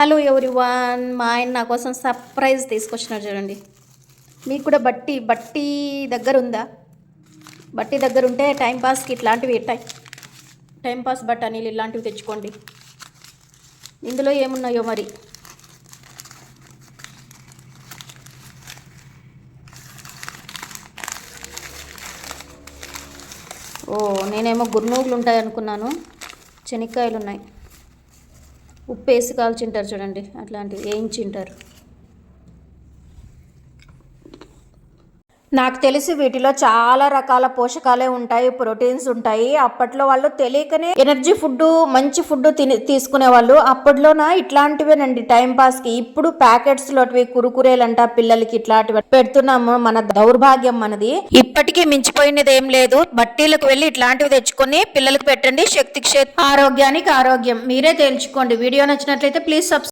Hello everyone, మా ఆయన నా కోసం సర్ప్రైజ్ తీసుకొచ్చినారు చూడండి. మీకు కూడా బట్టి దగ్గర ఉందా? బట్టి దగ్గర ఉంటే టైంపాస్కి ఇట్లాంటివి టైంపాస్ బఠానీలు ఇలాంటివి తెచ్చుకోండి. ఇందులో ఏమున్నాయో మరి. నేనేమో గుర్నూగులు ఉంటాయి అనుకున్నాను. శనక్కాయలు ఉన్నాయి, ఉప్పు వేసి కాల్చింటారు చూడండి, అట్లాంటివి వేయించింటారు. నాకు తెలిసి వీటిలో చాలా రకాల పోషకాలే ఉంటాయి, ప్రోటీన్స్ ఉంటాయి. అప్పట్లో వాళ్ళు తెలియకనే ఎనర్జీ ఫుడ్, మంచి ఫుడ్ తీసుకునే వాళ్ళు. అప్పట్లోన ఇట్లాంటివేనండి టైంపాస్కి. ఇప్పుడు ప్యాకెట్స్ లోటివి కురుకురేలంట పిల్లలకి ఇట్లాంటివి పెడుతున్నాము. మన దౌర్భాగ్యం మనది. ఇప్పటికీ మించిపోయినది ఏం లేదు. బట్టీలకు వెళ్ళి ఇట్లాంటివి తెచ్చుకొని పిల్లలకు పెట్టండి. శక్తికి శక్తి, ఆరోగ్యానికి ఆరోగ్యం. మీరే తేల్చుకోండి. వీడియో నచ్చినట్లయితే ప్లీజ్ సబ్స్క్రైబ్.